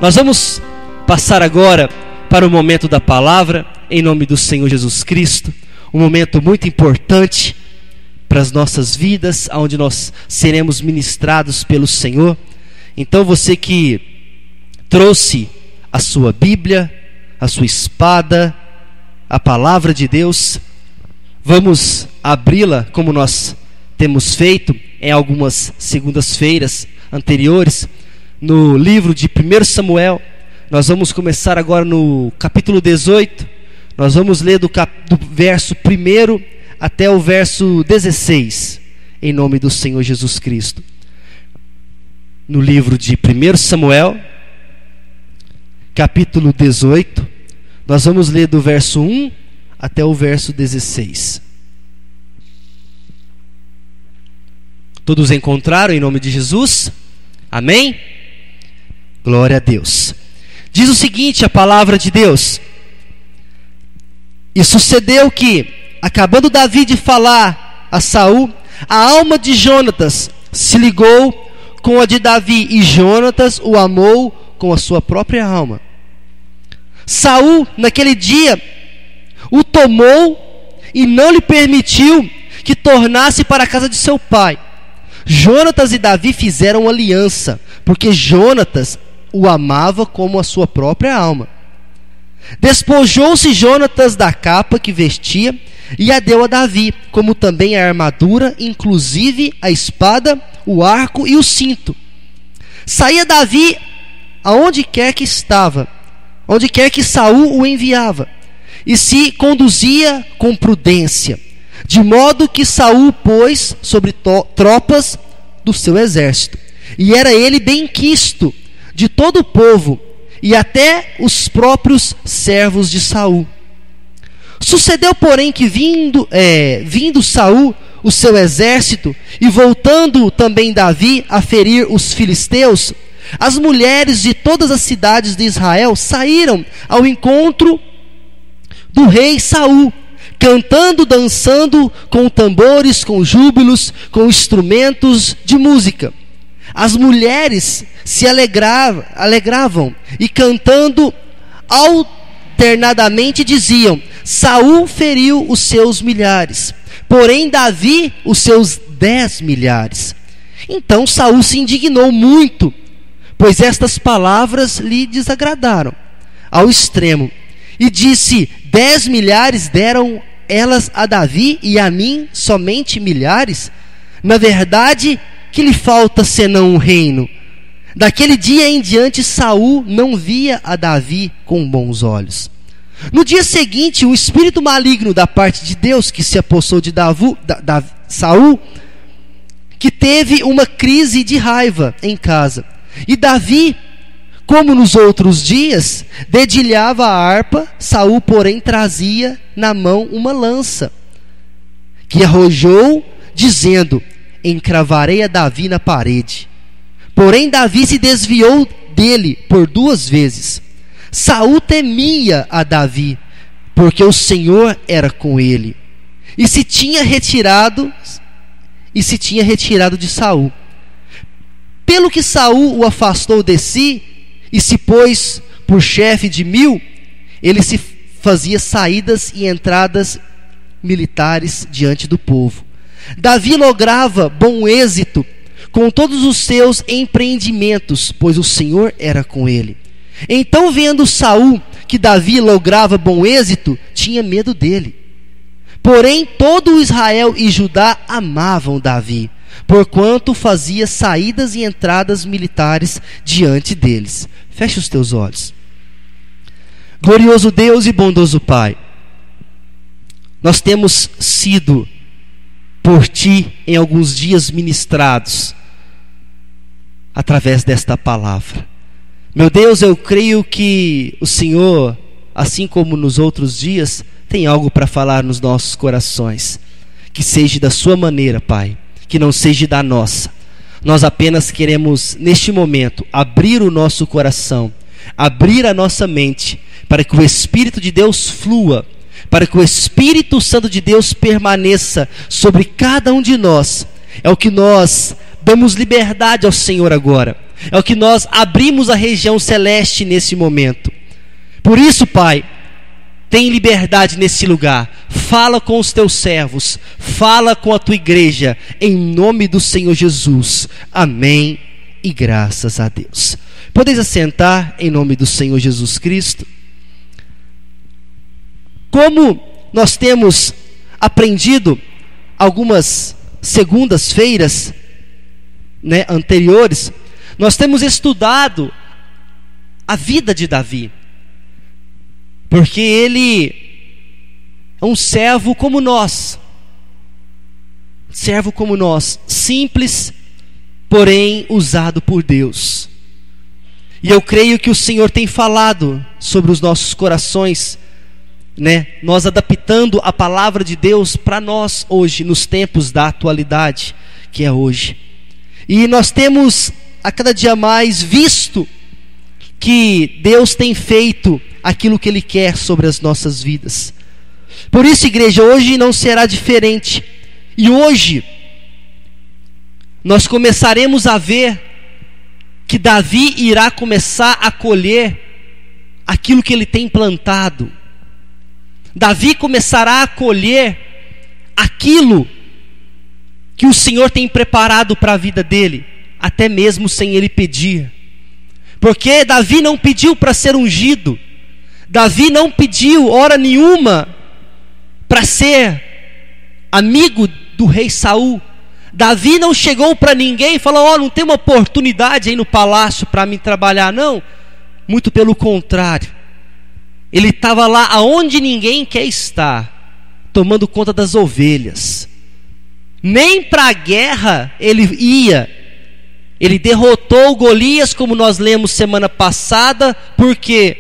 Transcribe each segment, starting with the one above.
Nós vamos passar agora para o momento da palavra, em nome do Senhor Jesus Cristo. Um momento muito importante para as nossas vidas, onde nós seremos ministrados pelo Senhor. Então você que trouxe a sua Bíblia, a sua espada, a palavra de Deus, vamos abri-la como nós temos feito em algumas segundas-feiras anteriores, no livro de 1 Samuel. Nós vamos começar agora no capítulo 18. Nós vamos ler do verso 1 até o verso 16, em nome do Senhor Jesus Cristo. No livro de 1 Samuel, capítulo 18, nós vamos ler do verso 1 até o verso 16. Todos encontraram em nome de Jesus? Amém? Glória a Deus. Diz o seguinte, a palavra de Deus: e sucedeu que, acabando Davi de falar a Saul, a alma de Jonatas se ligou com a de Davi, e Jonatas o amou com a sua própria alma. Saul, naquele dia, o tomou e não lhe permitiu que tornasse para a casa de seu pai. Jonatas e Davi fizeram aliança, porque Jonatas o amava como a sua própria alma. Despojou-se Jonatas da capa que vestia e a deu a Davi, como também a armadura, inclusive a espada, o arco e o cinto. Saía Davi aonde quer que estava, onde quer que Saul o enviava, e se conduzia com prudência, de modo que Saul pôs sobre tropas do seu exército, e era ele benquisto de todo o povo, e até os próprios servos de Saul. Sucedeu, porém, que vindo Saul o seu exército, e voltando também Davi a ferir os filisteus, as mulheres de todas as cidades de Israel saíram ao encontro do rei Saul, cantando, dançando, com tambores, com júbilos, com instrumentos de música. As mulheres se alegravam e cantando alternadamente diziam: Saul feriu os seus milhares, porém Davi os seus 10 milhares. Então Saul se indignou muito, pois estas palavras lhe desagradaram ao extremo, e disse: 10 milhares deram elas a Davi, e a mim somente milhares? Na verdade, que lhe falta senão um reino? Daquele dia em diante Saul não via a Davi com bons olhos. No dia seguinte, o espírito maligno da parte de Deus que se apossou de Saul, que teve uma crise de raiva em casa. E Davi, como nos outros dias, dedilhava a harpa. Saul, porém, trazia na mão uma lança, que arrojou, dizendo: encravarei a Davi na parede. Porém Davi se desviou dele por 2 vezes. Saul temia a Davi, porque o Senhor era com ele, e se tinha retirado de Saul. Pelo que Saul o afastou de si e se pôs por chefe de 1000, ele se fazia saídas e entradas militares diante do povo. Davi lograva bom êxito com todos os seus empreendimentos, pois o Senhor era com ele. Então, vendo Saul que Davi lograva bom êxito, tinha medo dele. Porém, todo Israel e Judá amavam Davi, porquanto fazia saídas e entradas militares diante deles. Feche os teus olhos. Glorioso Deus e bondoso Pai, nós temos sido por Ti em alguns dias ministrados através desta palavra. Meu Deus, eu creio que o Senhor, assim como nos outros dias, tem algo para falar nos nossos corações. Que seja da Sua maneira, Pai, que não seja da nossa. Nós apenas queremos, neste momento, abrir o nosso coração, abrir a nossa mente, para que o Espírito de Deus flua, para que o Espírito Santo de Deus permaneça sobre cada um de nós, É o que nós damos liberdade ao Senhor agora. É o que nós abrimos a região celeste nesse momento. Por isso, Pai, tem liberdade nesse lugar. Fala com os teus servos, fala com a tua igreja, em nome do Senhor Jesus. Amém e graças a Deus. Podeis assentar em nome do Senhor Jesus Cristo. Como nós temos aprendido algumas segundas-feiras, anteriores, nós temos estudado a vida de Davi, porque ele é um servo como nós, simples, porém usado por Deus. E eu creio que o Senhor tem falado sobre os nossos corações, nós adaptando a palavra de Deus para nós hoje, nos tempos da atualidade, que é hoje. E nós temos a cada dia mais visto que Deus tem feito aquilo que Ele quer sobre as nossas vidas. Por isso, igreja, hoje não será diferente. E hoje nós começaremos a ver que Davi irá começar a colher aquilo que ele tem plantado. Davi começará a colher aquilo que o Senhor tem preparado para a vida dele, até mesmo sem ele pedir. Porque Davi não pediu para ser ungido, Davi não pediu hora nenhuma para ser amigo do rei Saul. Davi não chegou para ninguém e falou: não tem uma oportunidade aí no palácio para mim trabalhar. Não, muito pelo contrário, ele estava lá aonde ninguém quer estar, tomando conta das ovelhas. Nem para a guerra ele ia. Ele derrotou Golias, como nós lemos semana passada. Por quê?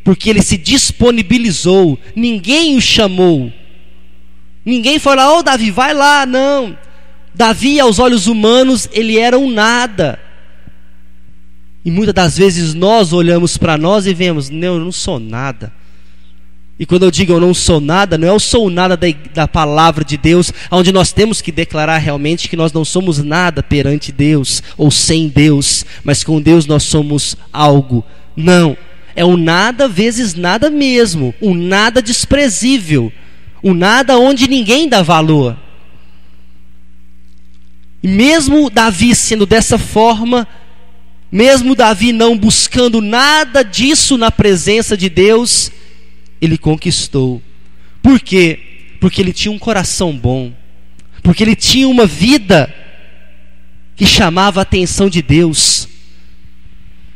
Porque ele se disponibilizou. Ninguém o chamou. Ninguém foi lá: Davi, vai lá. Não. Davi, aos olhos humanos, ele era um nada. E muitas das vezes nós olhamos para nós e vemos: não, eu não sou nada. E quando eu digo eu não sou nada, não é eu sou nada da palavra de Deus, onde nós temos que declarar realmente que nós não somos nada perante Deus, ou sem Deus, mas com Deus nós somos algo. Não, é um nada vezes nada mesmo, um nada desprezível, um nada onde ninguém dá valor. E mesmo Davi sendo dessa forma, mesmo Davi não buscando nada disso na presença de Deus, ele conquistou. Por quê? Porque ele tinha um coração bom, porque ele tinha uma vida que chamava a atenção de Deus.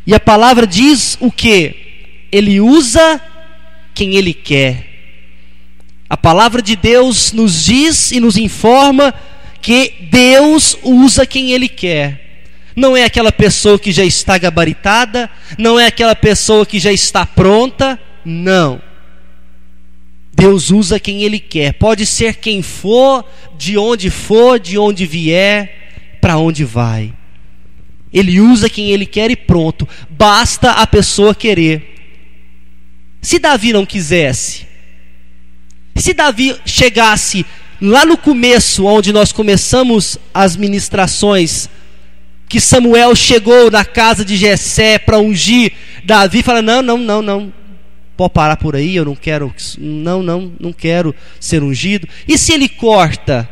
E a palavra diz o quê? Ele usa quem ele quer. A palavra de Deus nos diz e nos informa que Deus usa quem ele quer. Não é aquela pessoa que já está gabaritada, não é aquela pessoa que já está pronta, não. Deus usa quem ele quer. Pode ser quem for, de onde vier, para onde vai. Ele usa quem ele quer e pronto. Basta a pessoa querer. Se Davi não quisesse, se Davi chegasse lá no começo, onde nós começamos as ministrações, que Samuel chegou na casa de Jessé para ungir Davi, fala: não, pode parar por aí, eu não quero, não quero ser ungido. E se ele corta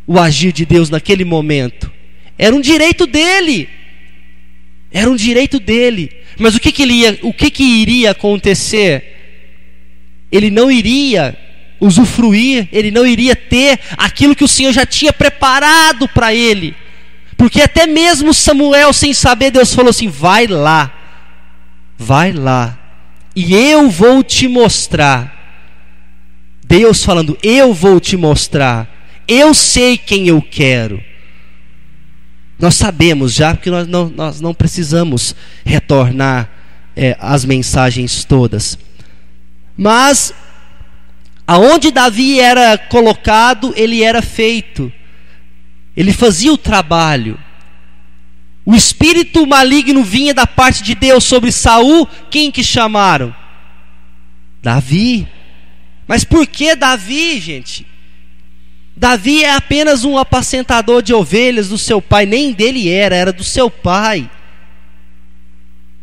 o agir de Deus naquele momento? Era um direito dele, mas o que iria acontecer? Ele não iria usufruir, ele não iria ter aquilo que o Senhor já tinha preparado para ele. Porque até mesmo Samuel, sem saber, Deus falou assim: vai lá, e eu vou te mostrar. Deus falando: eu vou te mostrar, eu sei quem eu quero. Nós sabemos já, porque nós não precisamos retornar as mensagens todas. Mas aonde Davi era colocado, ele era feito. Ele fazia o trabalho. O espírito maligno vinha da parte de Deus sobre Saul. Quem que chamaram? Davi. Mas por que Davi, gente? Davi é apenas um apacentador de ovelhas do seu pai, nem dele era do seu pai.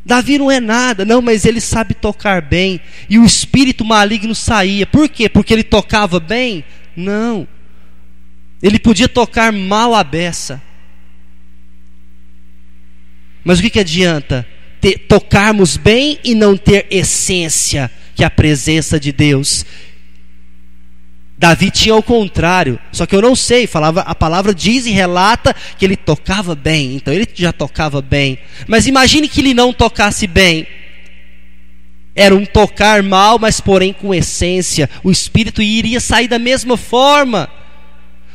Davi não é nada, não, mas ele sabe tocar bem, e o espírito maligno saía. Por quê? Porque ele tocava bem? Não. Ele podia tocar mal a beça. Mas o que adianta? Tocarmos bem e não ter essência, que é a presença de Deus. Davi tinha o contrário, só que eu não sei, a palavra diz e relata que ele tocava bem, então ele já tocava bem. Mas imagine que ele não tocasse bem. Era um tocar mal, mas porém com essência. O espírito iria sair da mesma forma.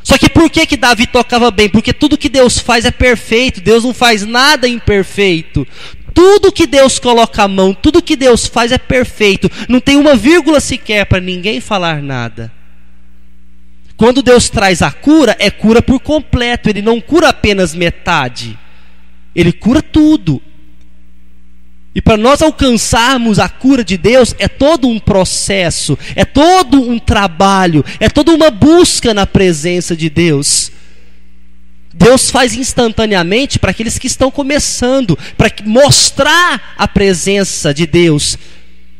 Só que por que Davi tocava bem? Porque tudo que Deus faz é perfeito. Deus não faz nada imperfeito. Tudo que Deus coloca a mão, tudo que Deus faz é perfeito. Não tem uma vírgula sequer para ninguém falar nada. Quando Deus traz a cura, é cura por completo. Ele não cura apenas metade. Ele cura tudo. E para nós alcançarmos a cura de Deus, é todo um processo, é todo um trabalho, é toda uma busca na presença de Deus. Deus faz instantaneamente para aqueles que estão começando, para mostrar a presença de Deus,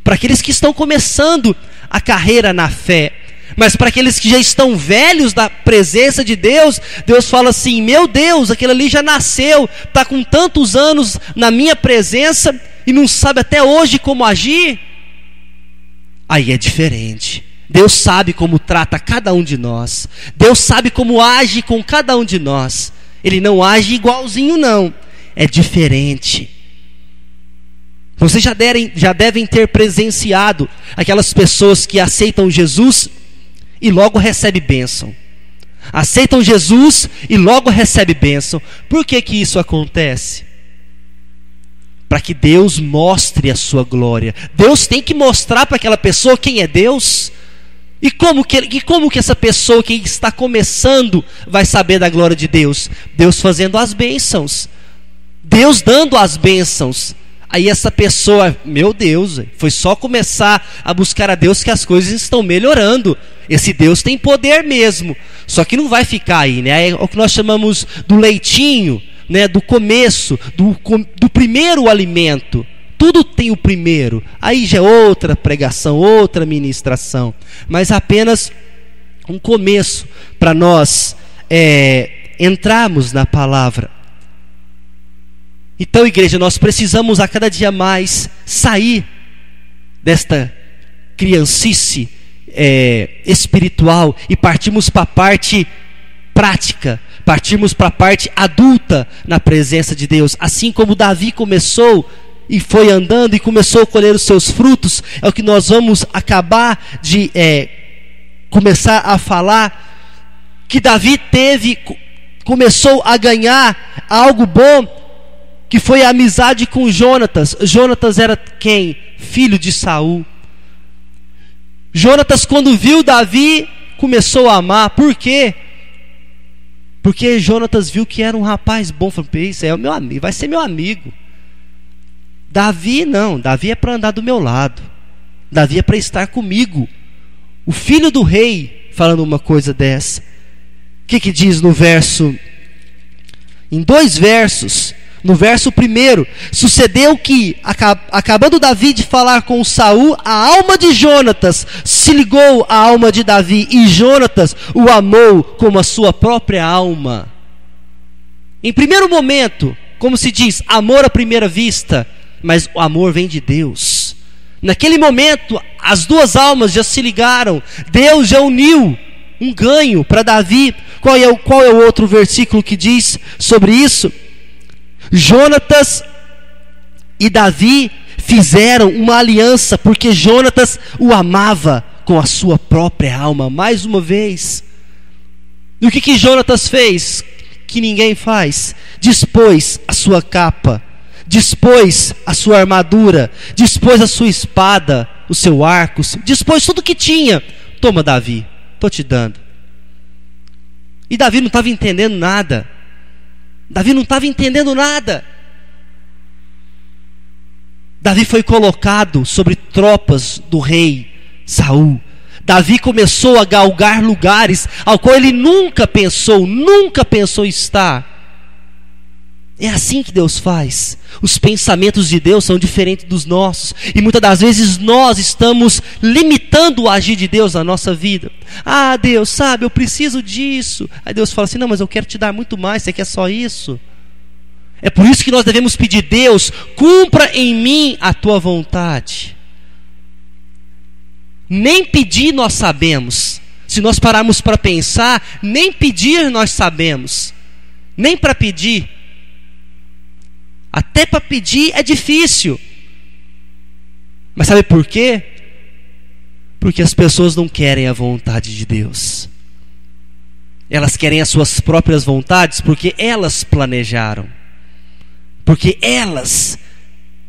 para aqueles que estão começando a carreira na fé. Mas para aqueles que já estão velhos da presença de Deus, Deus fala assim: meu Deus, aquele ali já nasceu, está com tantos anos na minha presença e não sabe até hoje como agir. Aí é diferente. Deus sabe como trata cada um de nós. Deus sabe como age com cada um de nós. Ele não age igualzinho não, é diferente. Vocês já devem ter presenciado aquelas pessoas que aceitam Jesus e logo recebe bênção. Aceitam Jesus e logo recebe bênção. Por que isso acontece? Para que Deus mostre a sua glória. Deus tem que mostrar para aquela pessoa quem é Deus. E como que essa pessoa que está começando vai saber da glória de Deus? Deus fazendo as bênçãos, Deus dando as bênçãos. Aí essa pessoa, meu Deus, foi só começar a buscar a Deus que as coisas estão melhorando. Esse Deus tem poder mesmo. Só que não vai ficar aí, né? É o que nós chamamos do leitinho, né? Do começo, do primeiro alimento. Tudo tem o primeiro. Aí já é outra pregação, outra ministração. Mas apenas um começo para nós entrarmos na palavra. Então, igreja, nós precisamos a cada dia mais sair desta criancice espiritual e partirmos para a parte prática, partirmos para a parte adulta na presença de Deus. Assim como Davi começou e foi andando e começou a colher os seus frutos, é o que nós vamos acabar de começar a falar, que Davi começou a ganhar algo bom, que foi a amizade com Jonatas. Jonatas era quem? Filho de Saul. Jonatas, quando viu Davi, começou a amar. Por quê? Porque Jonatas viu que era um rapaz bom. Falou: isso é o meu amigo, vai ser meu amigo. Davi não, Davi é para andar do meu lado, Davi é para estar comigo. O filho do rei falando uma coisa dessa. O que diz no verso? Em 2 versos. No verso 1, sucedeu que, acabando Davi de falar com Saul, a alma de Jonatas se ligou à alma de Davi, e Jonatas o amou como a sua própria alma. Em primeiro momento, como se diz, amor à primeira vista, mas o amor vem de Deus. Naquele momento, as duas almas já se ligaram, Deus já uniu um ganho para Davi. Qual é o outro versículo que diz sobre isso? Jonatas e Davi fizeram uma aliança, porque Jonatas o amava com a sua própria alma. Mais uma vez. E o que Jonatas fez? Que ninguém faz. Dispôs a sua capa, dispôs a sua armadura, dispôs a sua espada, o seu arco, dispôs tudo que tinha. Toma, Davi, estou te dando. E Davi não estava entendendo nada. Davi não estava entendendo nada. Davi foi colocado sobre tropas do rei Saul. Davi começou a galgar lugares ao qual ele nunca pensou estar. É assim que Deus faz. Os pensamentos de Deus são diferentes dos nossos. E muitas das vezes nós estamos limitando o agir de Deus na nossa vida. Ah, Deus, sabe, eu preciso disso. Aí Deus fala assim, não, mas eu quero te dar muito mais, você quer só isso? É por isso que nós devemos pedir, Deus, cumpra em mim a tua vontade. Nem pedir nós sabemos. Se nós pararmos para pensar, nem pedir nós sabemos. Nem para pedir. Até para pedir é difícil. Mas sabe por quê? Porque as pessoas não querem a vontade de Deus. Elas querem as suas próprias vontades porque elas planejaram. Porque elas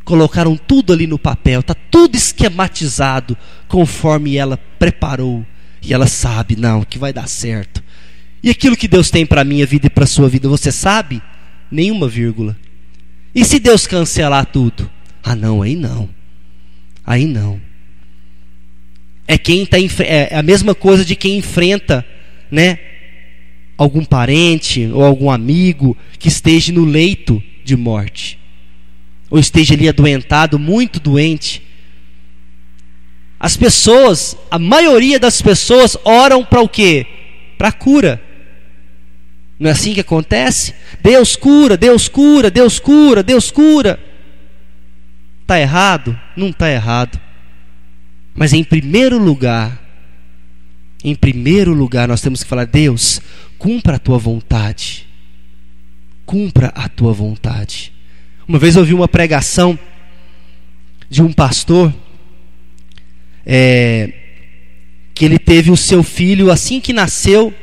colocaram tudo ali no papel. Está tudo esquematizado conforme ela preparou. E ela sabe, não, que vai dar certo. E aquilo que Deus tem para a minha vida e para a sua vida, você sabe? Nenhuma vírgula. E se Deus cancelar tudo? Ah, não, aí não. Aí não. É a mesma coisa de quem enfrenta, né, algum parente ou algum amigo que esteja no leito de morte. Ou esteja ali adoentado, muito doente. As pessoas, a maioria das pessoas oram para o quê? Para a cura. Não é assim que acontece? Deus cura, Deus cura, Deus cura, Deus cura. Está errado? Não está errado. Mas em primeiro lugar, nós temos que falar, Deus, cumpra a tua vontade. Cumpra a tua vontade. Uma vez eu ouvi uma pregação de um pastor, que ele teve o seu filho, assim que nasceu,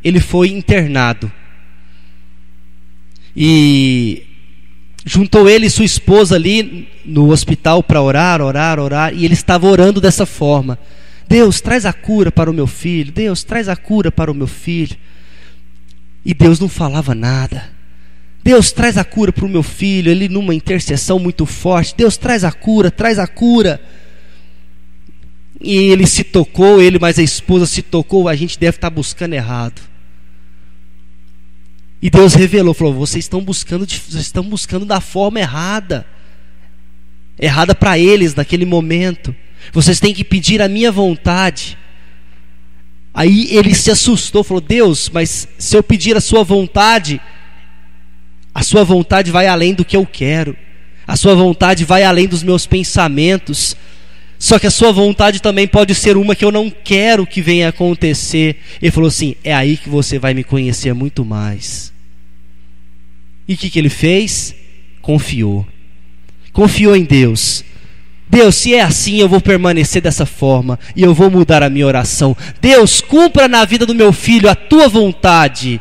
ele foi internado. E juntou ele e sua esposa ali no hospital para orar. E ele estava orando dessa forma: Deus, traz a cura para o meu filho. Deus, traz a cura para o meu filho. E Deus não falava nada. Deus, traz a cura para o meu filho. Ele numa intercessão muito forte: Deus, traz a cura, traz a cura. E ele se tocou, ele mais a esposa se tocou. A gente deve estar buscando errado. E Deus revelou, falou: vocês estão buscando da forma errada. Errada para eles naquele momento. Vocês têm que pedir a minha vontade. Aí ele se assustou, falou: Deus, mas se eu pedir a sua vontade vai além do que eu quero. A sua vontade vai além dos meus pensamentos. Só que a sua vontade também pode ser uma que eu não quero que venha a acontecer. Ele falou assim: é aí que você vai me conhecer muito mais. E o que ele fez? Confiou em Deus. Deus, se é assim, eu vou permanecer dessa forma e eu vou mudar a minha oração. Deus, cumpra na vida do meu filho a tua vontade.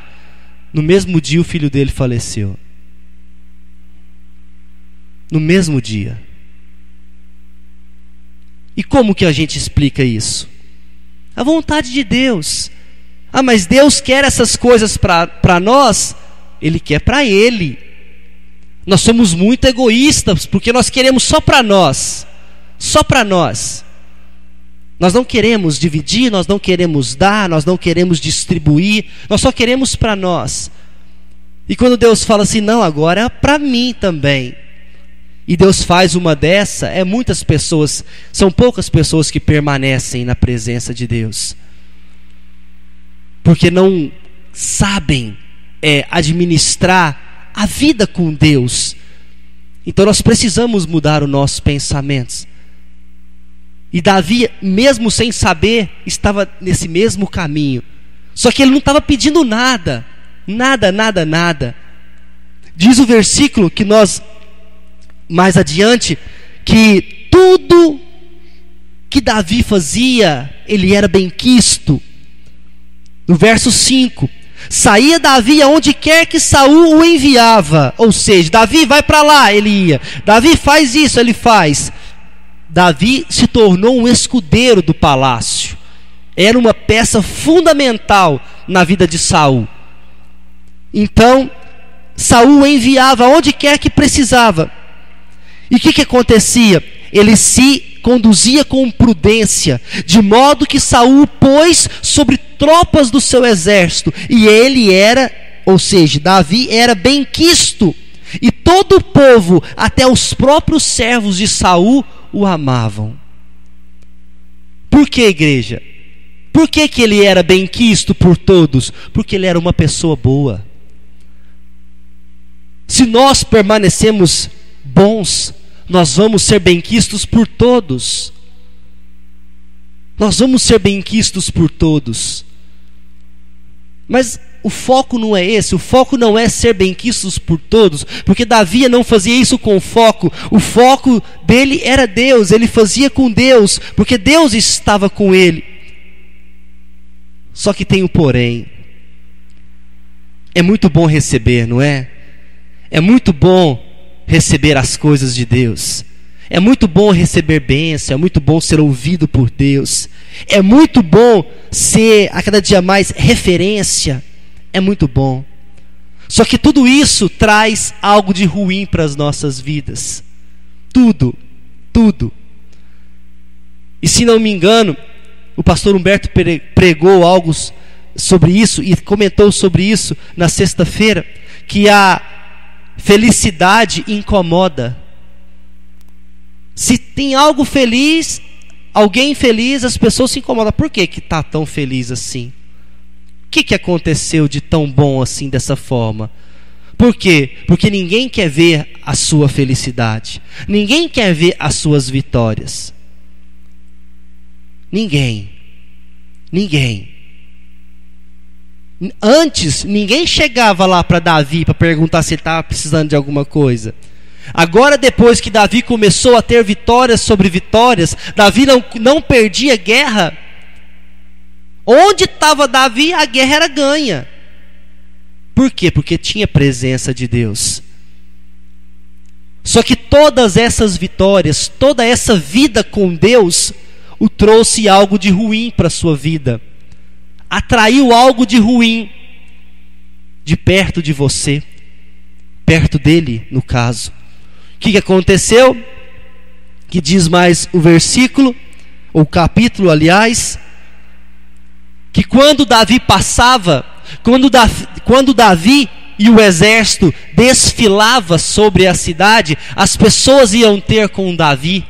No mesmo dia o filho dele faleceu. No mesmo dia. E como que a gente explica isso? A vontade de Deus. Ah, mas Deus quer essas coisas para nós? Ele quer para Ele. Nós somos muito egoístas, porque nós queremos só para nós. Só para nós. Nós não queremos dividir, nós não queremos dar, nós não queremos distribuir, nós só queremos para nós. E quando Deus fala assim: não, agora é para mim também. E Deus faz uma dessa, muitas pessoas, são poucas pessoas que permanecem na presença de Deus. Porque não sabem administrar a vida com Deus. Então nós precisamos mudar os nossos pensamentos. E Davi, mesmo sem saber, estava nesse mesmo caminho. Só que ele não estava pedindo nada. Nada. Diz o versículo que nós, mais adiante, que tudo que Davi fazia, ele era benquisto. No verso 5: saía Davi aonde quer que Saul o enviava. Ou seja, Davi vai para lá, ele ia. Davi faz isso, ele faz. Davi se tornou um escudeiro do palácio. Era uma peça fundamental na vida de Saul. Então, Saul o enviava aonde quer que precisava. E o que acontecia? ele se conduzia com prudência, de modo que Saul pôs sobre tropas do seu exército, e ele era, ou seja, Davi era benquisto, e todo o povo, até os próprios servos de Saul, o amavam. Por que, igreja? Por que ele era benquisto por todos? Porque ele era uma pessoa boa. Se nós permanecemos bons, nós vamos ser benquistos por todos. Nós vamos ser benquistos por todos. Mas o foco não é esse. O foco não é ser benquistos por todos, porque Davi não fazia isso com foco. O foco dele era Deus. Ele fazia com Deus, porque Deus estava com ele. Só que tem um porém. É muito bom receber, não é? É muito bom receber as coisas de Deus. É muito bom receber bênção, é muito bom ser ouvido por Deus. É muito bom ser a cada dia mais referência. É muito bom. Só que tudo isso traz algo de ruim para as nossas vidas. Tudo. E se não me engano, o pastor Humberto pregou algo sobre isso e comentou sobre isso na sexta-feira, que a felicidade incomoda. Se tem algo feliz, alguém feliz, as pessoas se incomodam. Por que está tão feliz assim? O que aconteceu de tão bom assim, dessa forma? Por quê? Porque ninguém quer ver a sua felicidade. Ninguém quer ver as suas vitórias. Ninguém. Antes, ninguém chegava lá para Davi para perguntar se ele estava precisando de alguma coisa. Agora, depois que Davi começou a ter vitórias sobre vitórias, Davi não perdia guerra. Onde estava Davi, a guerra era ganha. Por quê? Porque tinha presença de Deus. Só que todas essas vitórias, toda essa vida com Deus, o trouxe algo de ruim para a sua vida. Atraiu algo de ruim de perto de você, perto dele, no caso. O que aconteceu? Que diz mais o versículo, ou capítulo, aliás, que quando Davi passava, quando Davi e o exército desfilava sobre a cidade, as pessoas iam ter com Davi.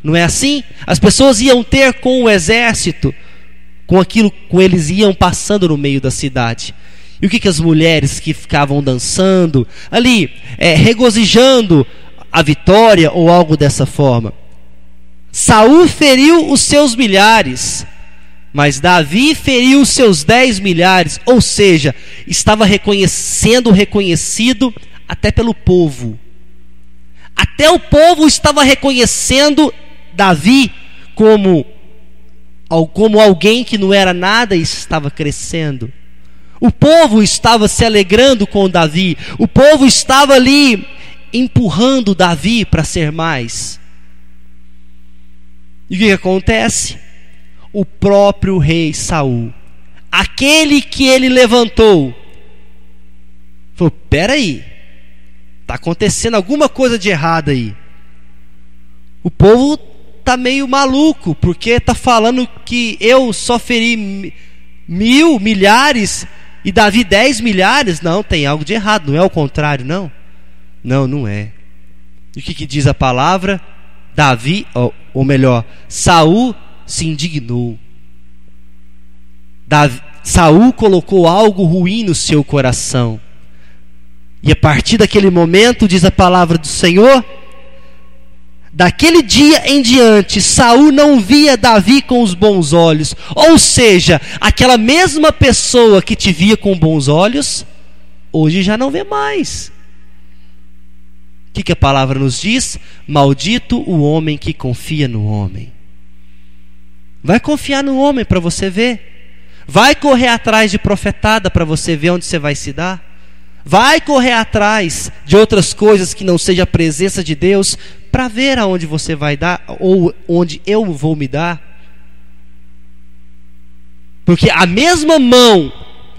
Não é assim? As pessoas iam ter com o exército, com eles iam passando no meio da cidade. E o que as mulheres que ficavam dançando ali, regozijando a vitória ou algo dessa forma? Saul feriu os seus milhares, Davi feriu os seus 10 milhares. Ou seja, estava reconhecido até pelo povo. Até o povo estava reconhecendo Davi como alguém que não era nada e estava crescendo. O povo estava se alegrando com Davi. O povo estava ali empurrando Davi para ser mais. E o que acontece? O próprio rei Saul, aquele que ele levantou, falou: peraí, está acontecendo alguma coisa de errado aí. O povo está meio maluco, porque está falando que eu só feri milhares e Davi 10 milhares. Não, tem algo de errado, não é o contrário, não. Não é. E o que diz a palavra? Ou melhor, Saul se indignou. Saul colocou algo ruim no seu coração. E a partir daquele momento, diz a palavra do Senhor, daquele dia em diante, Saul não via Davi com os bons olhos. Ou seja, aquela mesma pessoa que te via com bons olhos, hoje já não vê mais. O que a palavra nos diz? Maldito o homem que confia no homem. Vai confiar no homem para você ver. Vai correr atrás de profetada para você ver onde você vai se dar. Vai correr atrás de outras coisas que não seja a presença de Deus para ver aonde você vai dar ou onde eu vou me dar. Porque a mesma mão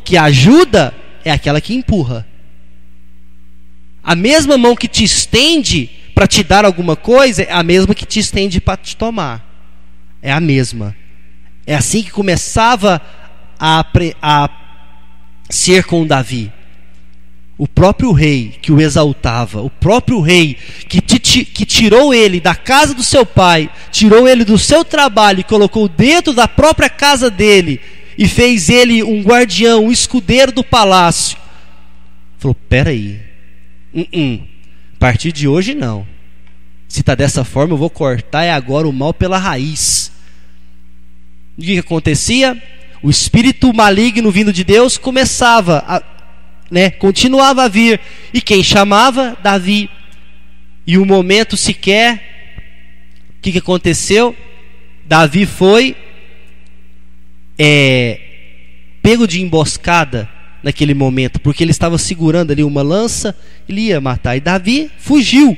que ajuda é aquela que empurra. A mesma mão que te estende para te dar alguma coisa é a mesma que te estende para te tomar. É a mesma. É assim que começava a ser com Davi. O próprio rei que o exaltava, o próprio rei que tirou ele da casa do seu pai, tirou ele do seu trabalho e colocou dentro da própria casa dele e fez ele um guardião, um escudeiro do palácio. Falou, peraí, a partir de hoje não. Se está dessa forma eu vou cortar agora o mal pela raiz. O que acontecia? O espírito maligno vindo de Deus continuava a vir. E quem chamava? Davi. E um momento sequer, o que aconteceu? Davi foi pego de emboscada naquele momento, porque ele estava segurando ali uma lança, ele ia matar. E Davi fugiu.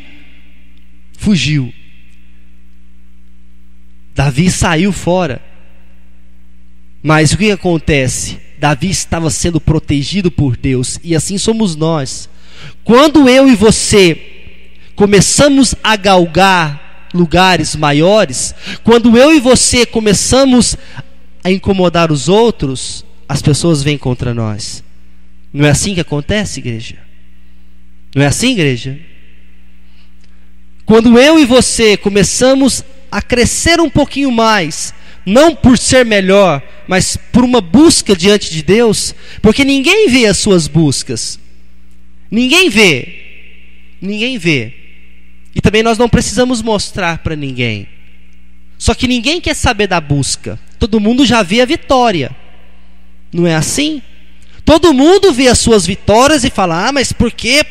Davi saiu fora. Mas o que acontece? Davi estava sendo protegido por Deus, e assim somos nós. Quando eu e você começamos a galgar lugares maiores, quando eu e você começamos a incomodar os outros, as pessoas vêm contra nós. Não é assim que acontece, igreja? Não é assim, igreja? Quando eu e você começamos a crescer um pouquinho mais, não por ser melhor, mas por uma busca diante de Deus, porque ninguém vê as suas buscas. Ninguém vê. E também nós não precisamos mostrar para ninguém. Só que ninguém quer saber da busca. Todo mundo já vê a vitória. Não é assim? Todo mundo vê as suas vitórias e fala, mas por quê?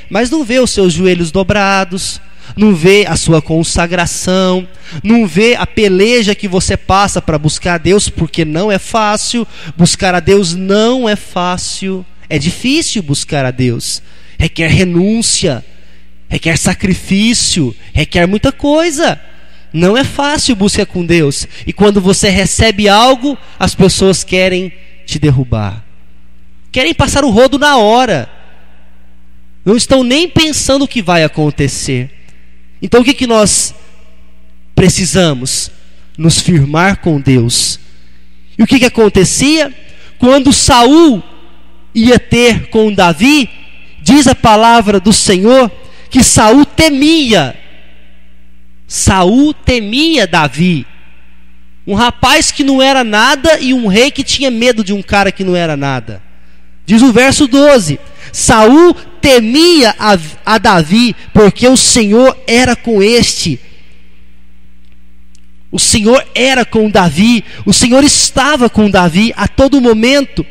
Mas não vê os seus joelhos dobrados, não vê a sua consagração, não vê a peleja que você passa para buscar a Deus, porque não é fácil. Buscar a Deus não é fácil. É difícil buscar a Deus. Requer renúncia, requer sacrifício, requer muita coisa. Não é fácil buscar com Deus. E quando você recebe algo, as pessoas querem te derrubar, querem passar o rodo na hora, não estão nem pensando o que vai acontecer. Então o que nós precisamos? Nos firmar com Deus. E o que acontecia? Quando Saul ia ter com Davi, diz a palavra do Senhor que Saul temia Davi. Um rapaz que não era nada e um rei que tinha medo de um cara que não era nada. Diz o verso 12: Saul temia a Davi, porque o Senhor era com este. O Senhor era com Davi. O Senhor estava com Davi a todo momento.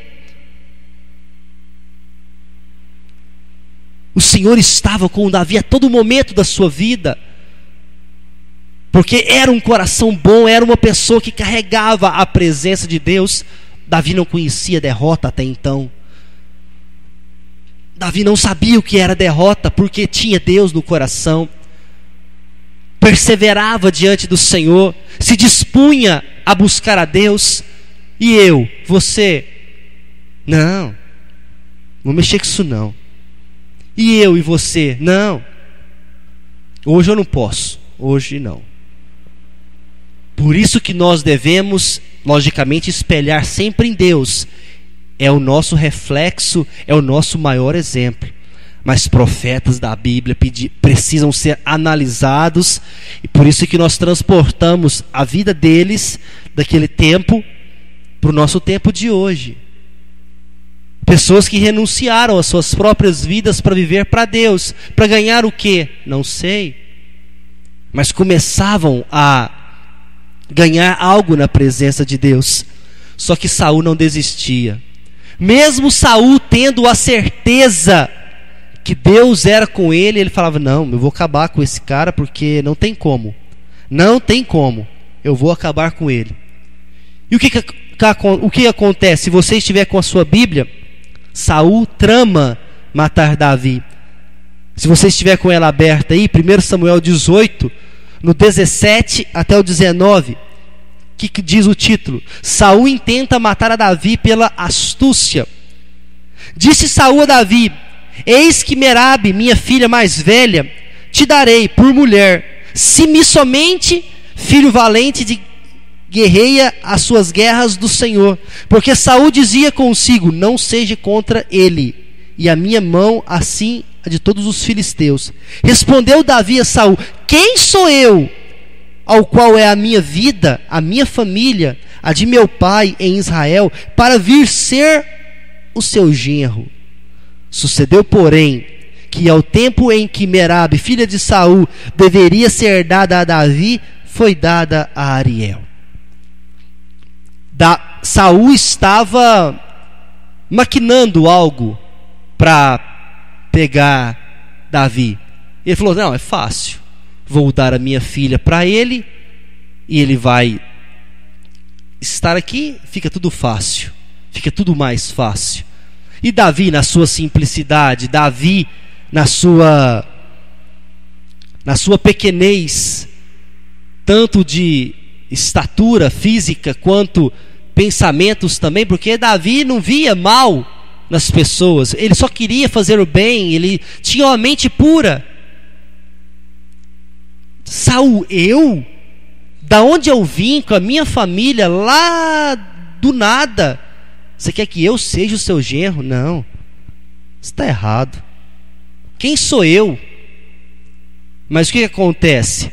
O Senhor estava com Davi a todo momento da sua vida, porque era um coração bom, era uma pessoa que carregava a presença de Deus. Davi não conhecia derrota até então. Davi não sabia o que era derrota, porque tinha Deus no coração. Perseverava diante do Senhor, se dispunha a buscar a Deus. E eu, você, não vou mexer com isso não. E eu e você, não, hoje eu não posso, hoje não. Por isso que nós devemos, logicamente, espelhar sempre em Deus. É o nosso reflexo, é o nosso maior exemplo. Mas profetas da Bíblia precisam ser analisados, e por isso que nós transportamos a vida deles daquele tempo para o nosso tempo de hoje. Pessoas que renunciaram às suas próprias vidas para viver para Deus, para ganhar o quê? Não sei. Mas começavam a ganhar algo na presença de Deus. Só que Saul não desistia. Mesmo Saul tendo a certeza que Deus era com ele, ele falava, não, eu vou acabar com esse cara, porque não tem como. Não tem como. Eu vou acabar com ele. E o que acontece? Se você estiver com a sua Bíblia, Saul trama matar Davi. Se você estiver com ela aberta aí, 1 Samuel 18, no 17 até o 19, que diz o título? Saul intenta matar a Davi pela astúcia. Disse Saul a Davi: eis que Merabe, minha filha mais velha, te darei por mulher, se me somente filho valente de guerreia as suas guerras do Senhor. Porque Saul dizia consigo: não seja contra ele, e a minha mão assim a de todos os filisteus. Respondeu Davi a Saul: quem sou eu, ao qual é a minha vida, a minha família, a de meu pai em Israel, para vir ser o seu genro? Sucedeu, porém, que ao tempo em que Merabe, filha de Saul, deveria ser dada a Davi, foi dada a Ariel. Saul estava maquinando algo para pegar Davi. Ele falou: não, é fácil, vou dar a minha filha para ele, e ele vai estar aqui, fica tudo fácil, fica tudo mais fácil. E Davi, na sua simplicidade, Davi na sua pequenez, tanto de estatura física quanto pensamentos também, porque Davi não via mal nas pessoas, ele só queria fazer o bem, ele tinha uma mente pura. Saul, da onde eu vim com a minha família, lá do nada, você quer que eu seja o seu genro? Não, isso está errado. Quem sou eu? Mas o que acontece?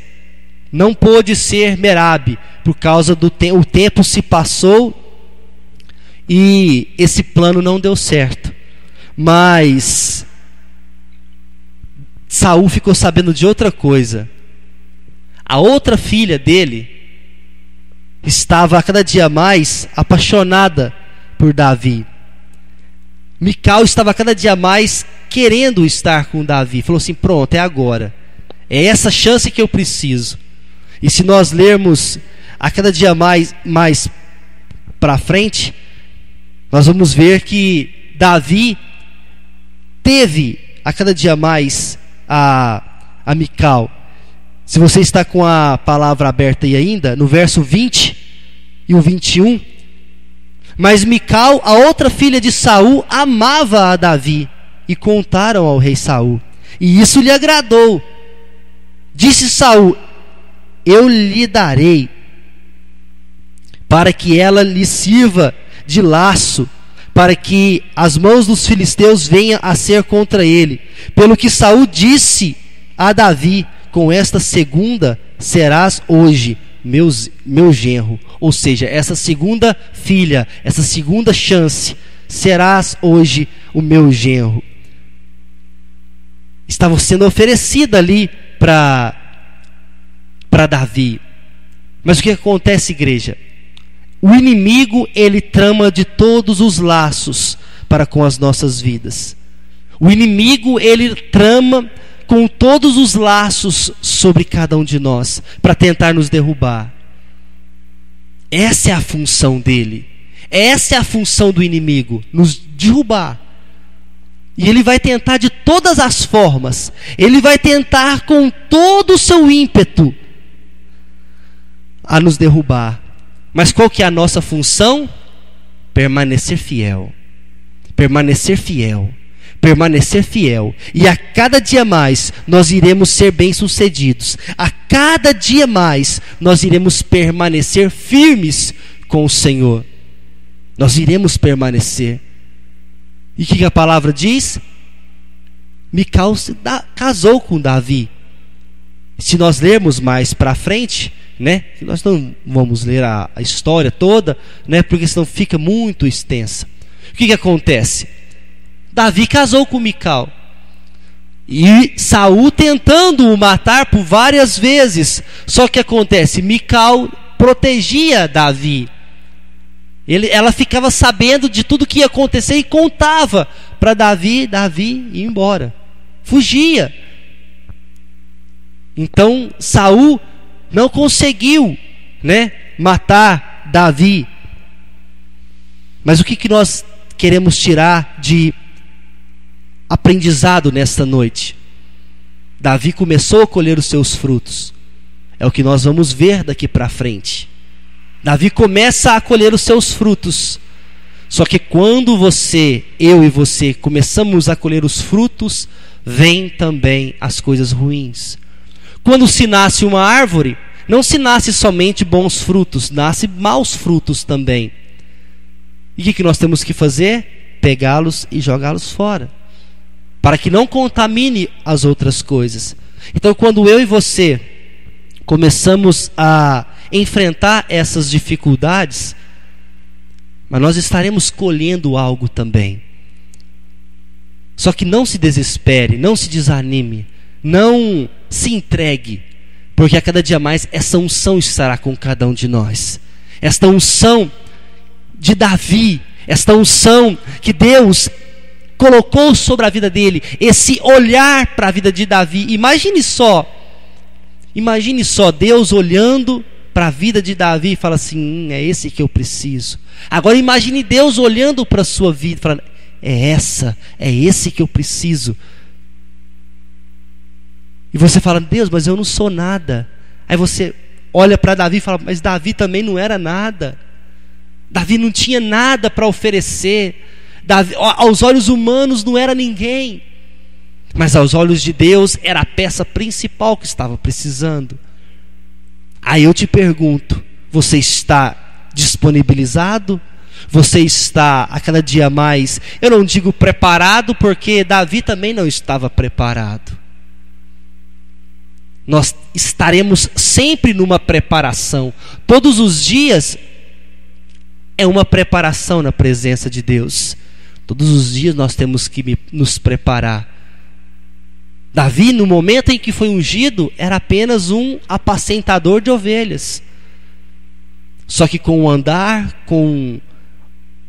Não pôde ser Merabe, por causa do tempo. O tempo se passou e esse plano não deu certo. Mas Saul ficou sabendo de outra coisa. A outra filha dele estava a cada dia mais apaixonada por Davi. Mical estava a cada dia mais querendo estar com Davi. Falou assim: pronto, é agora, é essa chance que eu preciso. E se nós lermos a cada dia mais para frente, nós vamos ver que Davi teve a cada dia mais a Mical. Se você está com a palavra aberta aí ainda, no verso 20 e o 21, mas Mical, a outra filha de Saul, amava a Davi, e contaram ao rei Saul, e isso lhe agradou. Disse Saul: eu lhe darei, para que ela lhe sirva de laço, para que as mãos dos filisteus venham a ser contra ele. Pelo que Saul disse a Davi: com esta segunda serás hoje meu genro. Ou seja, essa segunda filha, essa segunda chance, serás hoje o meu genro. Estava sendo oferecida ali para Davi. Mas o que acontece, igreja? O inimigo, ele trama de todos os laços para com as nossas vidas. O inimigo, ele trama com todos os laços sobre cada um de nós, para tentar nos derrubar. Essa é a função dele. Essa é a função do inimigo, nos derrubar. E ele vai tentar de todas as formas. Ele vai tentar com todo o seu ímpeto a nos derrubar. Mas qual que é a nossa função? Permanecer fiel. Permanecer fiel. Permanecer fiel. E a cada dia mais nós iremos ser bem-sucedidos. A cada dia mais nós iremos permanecer firmes com o Senhor. Nós iremos permanecer. E o que a palavra diz? Mical casou com Davi. Se nós lermos mais para frente, né? Nós não vamos ler a história toda, né? Porque senão fica muito extensa. O que acontece? Davi casou com Mical. E Saul tentando o matar por várias vezes. Só que acontece, Mical protegia Davi. Ela ficava sabendo de tudo que ia acontecer e contava para Davi ir embora. Fugia. Então Saul não conseguiu, né, matar Davi. Mas o que nós queremos tirar de aprendizado nesta noite? Davi começou a colher os seus frutos. É o que nós vamos ver daqui para frente. Davi começa a colher os seus frutos. Só que quando eu e você começamos a colher os frutos vêm também as coisas ruins. Quando se nasce uma árvore, não se nasce somente bons frutos, nasce maus frutos também. E o que nós temos que fazer? Pegá-los e jogá-los fora, para que não contamine as outras coisas. Então, quando eu e você começamos a enfrentar essas dificuldades, mas nós estaremos colhendo algo também. Só que não se desespere, não se desanime, não se entregue, porque a cada dia mais essa unção estará com cada um de nós. Esta unção de Davi, esta unção que Deus colocou sobre a vida dele, esse olhar para a vida de Davi. Imagine só Deus olhando para a vida de Davi e fala assim, é esse que eu preciso. Agora imagine Deus olhando para a sua vida e falando, é esse que eu preciso. E você fala, Deus, mas eu não sou nada. Aí você olha para Davi e fala, mas Davi também não era nada. Davi não tinha nada para oferecer. Davi, aos olhos humanos não era ninguém, mas aos olhos de Deus era a peça principal que estava precisando. Aí eu te pergunto, você está disponibilizado? Você está a cada dia mais, eu não digo preparado, porque Davi também não estava preparado. Nós estaremos sempre numa preparação. Todos os dias é uma preparação na presença de Deus. Todos os dias nós temos que nos preparar. Davi, no momento em que foi ungido, era apenas um apacentador de ovelhas. Só que com o andar,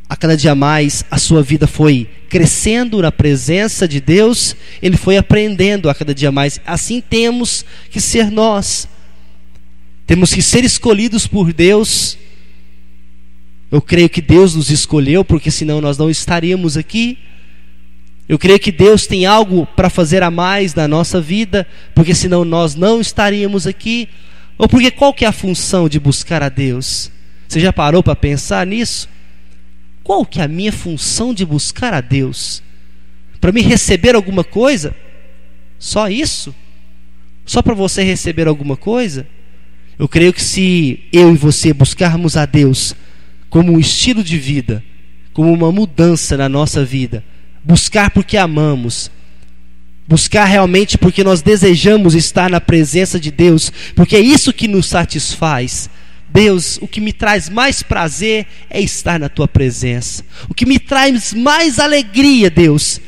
a cada dia mais, a sua vida foi crescendo na presença de Deus, ele foi aprendendo a cada dia mais. Assim temos que ser nós. Temos que ser escolhidos por Deus. Eu creio que Deus nos escolheu, porque senão nós não estaríamos aqui. Eu creio que Deus tem algo para fazer a mais na nossa vida, porque senão nós não estaríamos aqui. Ou porque qual que é a função de buscar a Deus? Você já parou para pensar nisso? Qual que é a minha função de buscar a Deus? Para me receber alguma coisa? Só isso? Só para você receber alguma coisa? Eu creio que se eu e você buscarmos a Deus como um estilo de vida, como uma mudança na nossa vida, buscar porque amamos, buscar realmente porque nós desejamos estar na presença de Deus, porque é isso que nos satisfaz. Deus, o que me traz mais prazer é estar na tua presença. O que me traz mais alegria, Deus,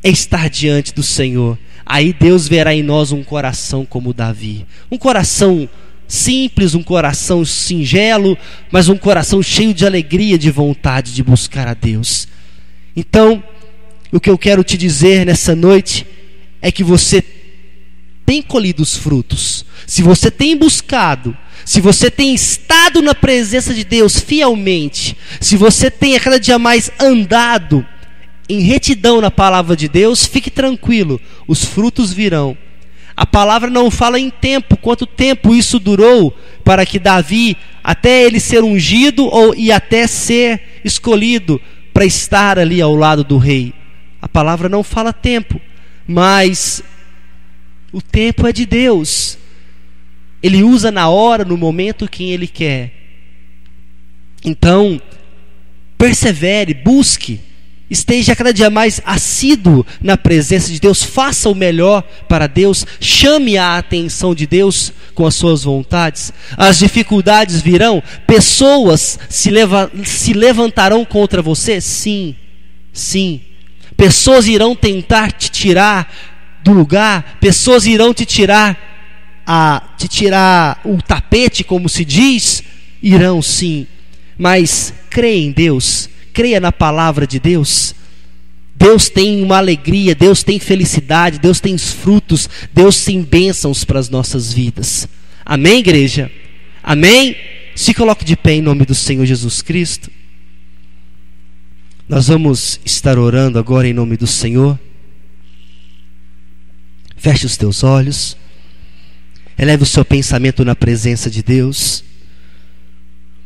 é estar diante do Senhor. Aí Deus verá em nós um coração como Davi, um coração simples, um coração singelo, mas um coração cheio de alegria, de vontade de buscar a Deus. Então, o que eu quero te dizer nessa noite é que você tem colhido os frutos. Se você tem buscado, se você tem estado na presença de Deus fielmente, se você tem a cada dia mais andado em retidão na palavra de Deus, fique tranquilo, os frutos virão. A palavra não fala em tempo, quanto tempo isso durou para que Davi, até ele ser ungido e até ser escolhido para estar ali ao lado do rei. A palavra não fala tempo, mas o tempo é de Deus. Ele usa na hora, no momento, quem Ele quer. Então, persevere, busque, esteja cada dia mais assíduo na presença de Deus, faça o melhor para Deus, chame a atenção de Deus com as suas vontades. As dificuldades virão, pessoas se levantarão contra você, sim, sim. Pessoas irão tentar te tirar do lugar, pessoas irão te tirar o tapete, como se diz, irão sim, mas creia em Deus, creia na palavra de Deus. Deus tem uma alegria, Deus tem felicidade, Deus tem frutos, Deus tem bênçãos para as nossas vidas. Amém, igreja? Amém? Se coloque de pé em nome do Senhor Jesus Cristo. Nós vamos estar orando agora em nome do Senhor. Feche os teus olhos. Eleve o seu pensamento na presença de Deus.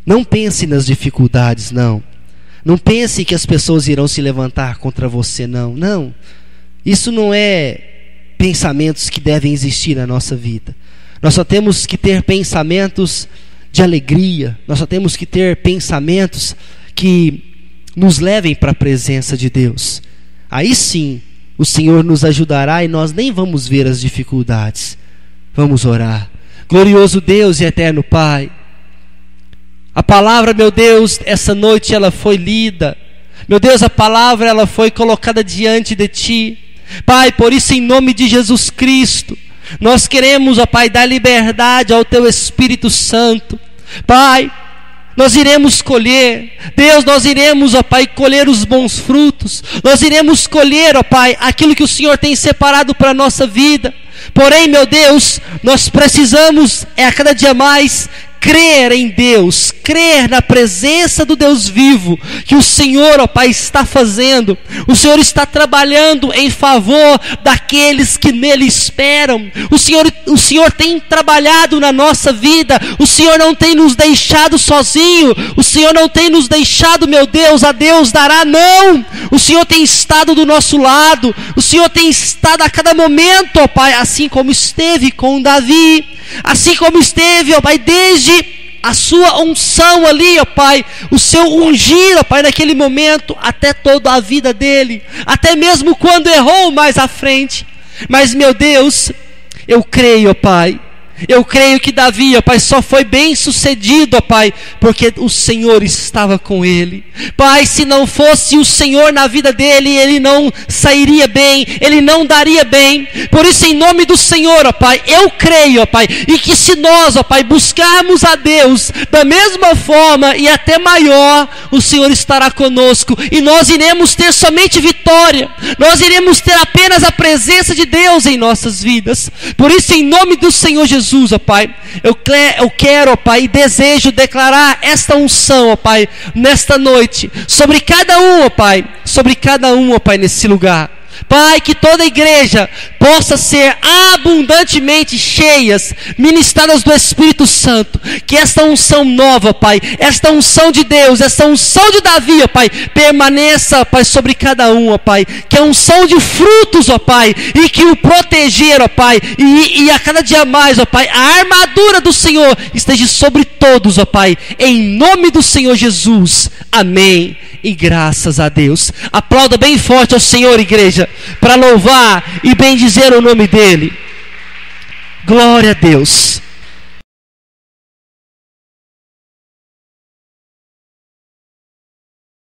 Não pense nas dificuldades, não. Não pense que as pessoas irão se levantar contra você, não. Não. Isso não é pensamentos que devem existir na nossa vida. Nós só temos que ter pensamentos de alegria. Nós só temos que ter pensamentos que nos levem para a presença de Deus. Aí sim, o Senhor nos ajudará e nós nem vamos ver as dificuldades. Vamos orar. Glorioso Deus e eterno Pai, a palavra, meu Deus, essa noite ela foi lida. Meu Deus, a palavra ela foi colocada diante de Ti. Pai, por isso em nome de Jesus Cristo, nós queremos, ó Pai, dar liberdade ao Teu Espírito Santo. Pai, nós iremos colher, Deus, nós iremos, ó Pai, colher os bons frutos. Nós iremos colher, ó Pai, aquilo que o Senhor tem separado para a nossa vida. Porém, meu Deus, nós precisamos, a cada dia mais, crer em Deus, crer na presença do Deus vivo, que o Senhor, ó Pai, está fazendo. O Senhor está trabalhando em favor daqueles que nele esperam. O Senhor tem trabalhado na nossa vida. O Senhor não tem nos deixado sozinho. O Senhor não tem nos deixado, meu Deus, a Deus dará, não. O Senhor tem estado do nosso lado. O Senhor tem estado a cada momento, ó Pai, assim como esteve com Davi, assim como esteve, ó Pai, desde a sua unção ali, ó Pai, o seu ungir, ó Pai, naquele momento, até toda a vida dele, até mesmo quando errou mais à frente. Mas, meu Deus, eu creio, ó Pai, eu creio que Davi, ó Pai, só foi bem sucedido, ó Pai, porque o Senhor estava com ele. Pai, se não fosse o Senhor na vida dele, ele não sairia bem, ele não daria bem. Por isso, em nome do Senhor, ó Pai, eu creio, ó Pai, e que se nós, ó Pai, buscarmos a Deus da mesma forma e até maior, o Senhor estará conosco e nós iremos ter somente vitória. Nós iremos ter apenas a presença de Deus em nossas vidas. Por isso, em nome do Senhor Jesus, ó Pai, eu quero, ó Pai, e desejo declarar esta unção, ó Pai, nesta noite, sobre cada um, ó Pai, nesse lugar. Pai, que toda a igreja possa ser abundantemente cheias, ministradas do Espírito Santo. Que esta unção nova, Pai, esta unção de Deus, esta unção de Davi, ó Pai, permaneça, ó Pai, sobre cada um, ó Pai. Que a unção de frutos, ó Pai, e que o proteger, ó Pai, e a cada dia mais, ó Pai, a armadura do Senhor esteja sobre todos, ó Pai, em nome do Senhor Jesus. Amém. E graças a Deus. Aplauda bem forte ao Senhor, igreja, para louvar e bendizer o nome dele. Glória a Deus.